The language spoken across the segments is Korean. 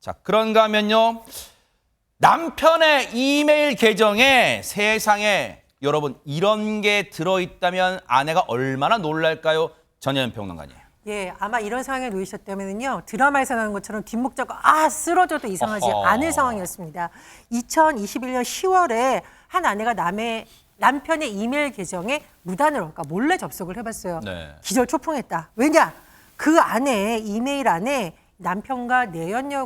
자, 그런가 하면요. 남편의 이메일 계정에 세상에 여러분 이런 게 들어있다면 아내가 얼마나 놀랄까요? 전혜연 평론가님. 예, 아마 이런 상황에 놓이셨다면요. 드라마에서 나오는 것처럼 뒷목자가 쓰러져도 이상하지 어허. 않을 상황이었습니다. 2021년 10월에 한 아내가 남편의 이메일 계정에 무단으로, 그러니까 몰래 접속을 해봤어요. 네. 기절초풍했다. 왜냐? 그 안에 이메일 안에 남편과 내연녀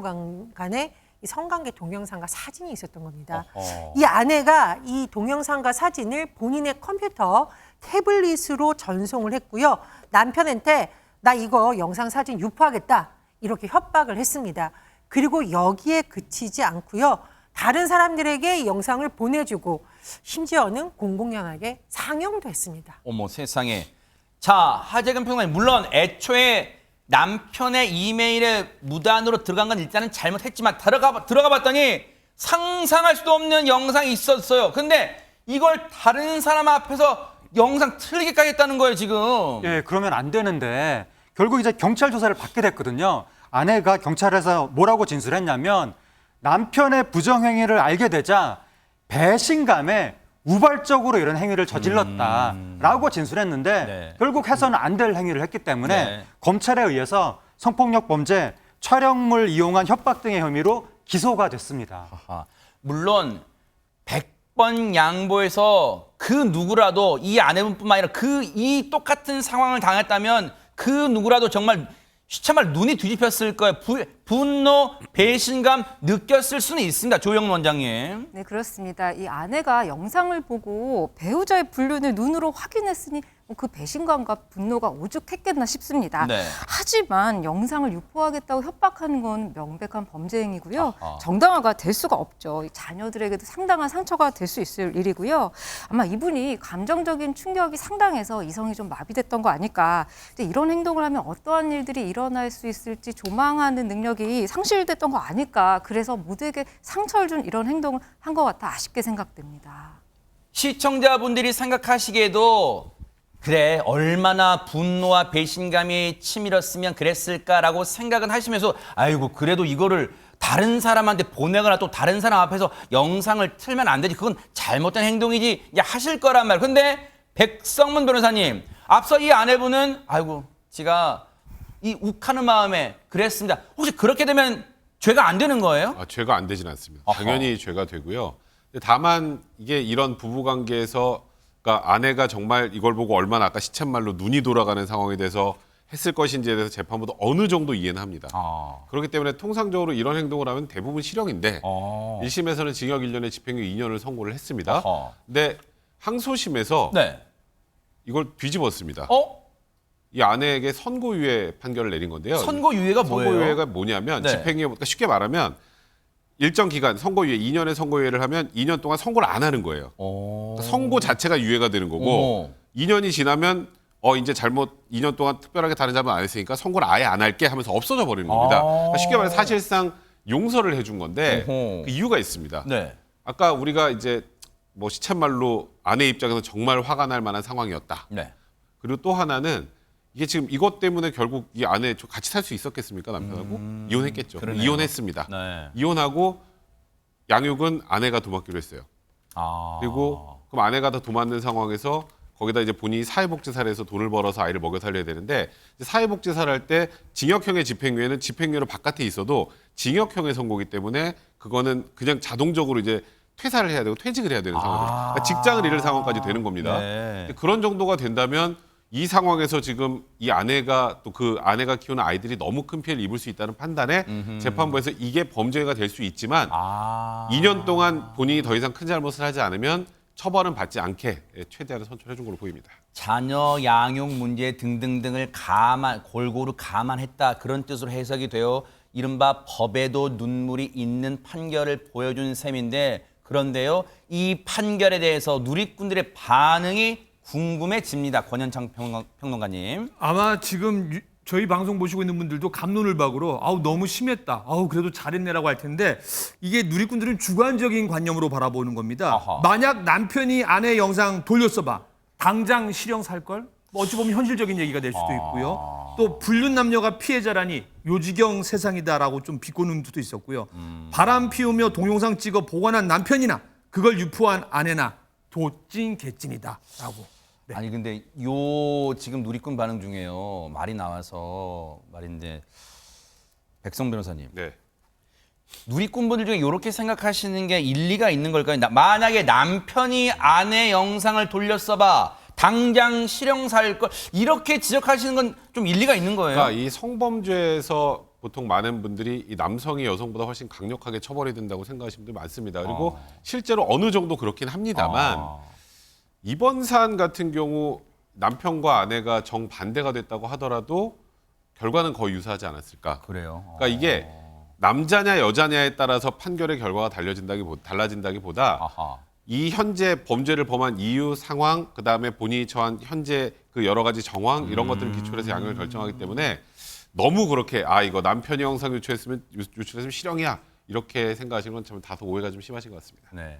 간의 이 성관계 동영상과 사진이 있었던 겁니다. 어허. 이 아내가 이 동영상과 사진을 본인의 컴퓨터 태블릿으로 전송을 했고요. 남편한테 나 이거 영상 사진 유포하겠다 이렇게 협박을 했습니다. 그리고 여기에 그치지 않고요. 다른 사람들에게 이 영상을 보내주고 심지어는 공공연하게 상영도 했습니다. 어머 세상에. 자, 하재근 평론가님, 물론 애초에 남편의 이메일에 무단으로 들어간 건 일단은 잘못했지만 들어가 봤더니 상상할 수도 없는 영상이 있었어요. 근데 이걸 다른 사람 앞에서 영상 틀리게까지 했다는 거예요, 지금. 예, 그러면 안 되는데 결국 이제 경찰 조사를 받게 됐거든요. 아내가 경찰에서 뭐라고 진술했냐면 남편의 부정행위를 알게 되자 배신감에 우발적으로 이런 행위를 저질렀다라고 진술했는데 네. 결국 해서는 안 될 행위를 했기 때문에 네. 검찰에 의해서 성폭력 범죄, 촬영물 이용한 협박 등의 혐의로 기소가 됐습니다. 아, 물론 100번 양보해서 그 누구라도 이 아내분뿐만 아니라 이 똑같은 상황을 당했다면 그 누구라도 정말 참말 눈이 뒤집혔을 거예요. 분노, 배신감 느꼈을 수는 있습니다. 조영 원장님. 네, 그렇습니다. 이 아내가 영상을 보고 배우자의 불륜을 눈으로 확인했으니 그 배신감과 분노가 오죽했겠나 싶습니다. 네. 하지만 영상을 유포하겠다고 협박하는 건 명백한 범죄 행위고요. 아하. 정당화가 될 수가 없죠. 이 자녀들에게도 상당한 상처가 될 수 있을 일이고요. 아마 이분이 감정적인 충격이 상당해서 이성이 좀 마비됐던 거 아닐까. 근데 이런 행동을 하면 어떠한 일들이 일어날 수 있을지 조망하는 능력이 상실됐던 거 아닐까. 그래서 모두에게 상처를 준 이런 행동을 한 것 같아 아쉽게 생각됩니다. 시청자분들이 생각하시기에도 그래 얼마나 분노와 배신감이 치밀었으면 그랬을까라고 생각은 하시면서 아이고 그래도 이거를 다른 사람한테 보내거나 또 다른 사람 앞에서 영상을 틀면 안 되지. 그건 잘못된 행동이지 이제 하실 거란 말이에요. 근데 백성문 변호사님, 앞서 이 아내분은 아이고 제가 이 욱하는 마음에 그랬습니다. 혹시 그렇게 되면 죄가 안 되는 거예요? 죄가 안 되진 않습니다. 어허. 당연히 죄가 되고요. 근데 다만 이게 이런 부부관계에서 그러니까 아내가 정말 이걸 보고 얼마나 아까 시쳇말로 눈이 돌아가는 상황에 대해서 했을 것인지에 대해서 재판부도 어느 정도 이해는 합니다. 그렇기 때문에 통상적으로 이런 행동을 하면 대부분 실형인데 1심에서는 징역 1년에 집행유예 2년을 선고를 했습니다. 어허. 근데 항소심에서 네. 이걸 뒤집었습니다. 어? 이 아내에게 선고유예 판결을 내린 건데요. 선고유예가 뭐예요? 선고유예가 뭐냐면 네. 집행유예, 그러니까 쉽게 말하면 일정 기간 선고유예 2년의 선고유예를 하면 2년 동안 선고를 안 하는 거예요. 그러니까 선고 자체가 유예가 되는 거고 2년이 지나면 이제 잘못 2년 동안 특별하게 다른 잘못 안 했으니까 선고를 아예 안 할게 하면서 없어져 버리는 겁니다. 그러니까 쉽게 말해 사실상 용서를 해준 건데 어허. 그 이유가 있습니다. 네. 아까 우리가 이제 뭐 시쳇말로 아내 입장에서 정말 화가 날 만한 상황이었다. 네. 그리고 또 하나는 이게 지금 이것 때문에 결국 이 아내 같이 살 수 있었겠습니까 남편하고 이혼했겠죠. 그러네요. 이혼했습니다. 네. 이혼하고 양육은 아내가 도맡기로 했어요. 그리고 그럼 아내가 다 도맡는 상황에서 거기다 이제 본인이 사회복지사를 해서 돈을 벌어서 아이를 먹여 살려야 되는데 사회복지사를 할 때 징역형의 집행유예는 집행유예로 바깥에 있어도 징역형의 선고기 때문에 그거는 그냥 자동적으로 이제 퇴사를 해야 되고 퇴직을 해야 되는 상황이에요. 그러니까 직장을 잃을 상황까지 되는 겁니다. 네. 근데 그런 정도가 된다면 이 상황에서 지금 이 아내가 또 그 아내가 키우는 아이들이 너무 큰 피해를 입을 수 있다는 판단에 재판부에서 이게 범죄가 될 수 있지만 2년 동안 본인이 더 이상 큰 잘못을 하지 않으면 처벌은 받지 않게 최대한 선처해 준 걸로 보입니다. 자녀 양육 문제 등등등을 골고루 감안했다 그런 뜻으로 해석이 되어 이른바 법에도 눈물이 있는 판결을 보여준 셈인데 그런데요 이 판결에 대해서 누리꾼들의 반응이 궁금해집니다. 권현창 평론가님. 아마 지금 저희 방송 보시고 있는 분들도 갑론을 박으로 아우 너무 심했다. 아우 그래도 잘했네라고 할 텐데 이게 누리꾼들은 주관적인 관념으로 바라보는 겁니다. 아하. 만약 남편이 아내 영상 돌렸어 봐. 당장 실형 살 걸? 뭐 어찌 보면 현실적인 얘기가 될 수도 있고요. 또 불륜 남녀가 피해자라니 요지경 세상이다라고 좀 비꼬는 분도 있었고요. 바람 피우며 동영상 찍어 보관한 남편이나 그걸 유포한 아내나 도찐 개찐이다라고. 네. 아니 근데 요 지금 누리꾼 반응 중에요. 말이 나와서 말인데 백성 변호사님. 네. 누리꾼분들 중에 이렇게 생각하시는 게 일리가 있는 걸까요? 만약에 남편이 아내 영상을 돌렸어봐 당장 실형 살 걸 이렇게 지적하시는 건 좀 일리가 있는 거예요. 그러니까 이 성범죄에서 보통 많은 분들이 이 남성이 여성보다 훨씬 강력하게 처벌이 된다고 생각하시는 분들 많습니다. 그리고 실제로 어느 정도 그렇긴 합니다만 이번 사안 같은 경우 남편과 아내가 정반대가 됐다고 하더라도 결과는 거의 유사하지 않았을까. 그래요. 그러니까 이게 남자냐 여자냐에 따라서 판결의 결과가 달라진다기보다 아하. 이 현재 범죄를 범한 이유, 상황, 그다음에 본인이 처한 현재 그 여러 가지 정황 이런 것들을 기초로 해서 양형을 결정하기 때문에 너무 그렇게 이거 남편이 영상 유출했으면 실형이야 이렇게 생각하시는 건 참 다소 오해가 좀 심하신 것 같습니다. 네.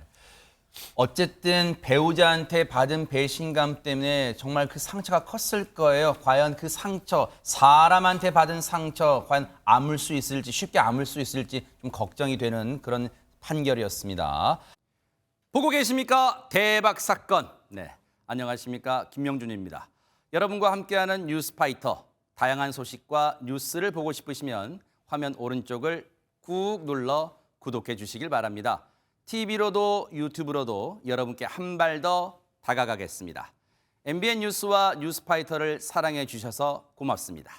어쨌든 배우자한테 받은 배신감 때문에 정말 그 상처가 컸을 거예요. 과연 그 상처, 사람한테 받은 상처, 과연 아물 수 있을지, 쉽게 아물 수 있을지 좀 걱정이 되는 그런 판결이었습니다. 보고 계십니까? 대박 사건. 네, 안녕하십니까? 김명준입니다. 여러분과 함께하는 뉴스파이터. 다양한 소식과 뉴스를 보고 싶으시면 화면 오른쪽을 꾹 눌러 구독해 주시길 바랍니다. TV로도 유튜브로도 여러분께 한 발 더 다가가겠습니다. MBN 뉴스와 뉴스파이터를 사랑해 주셔서 고맙습니다.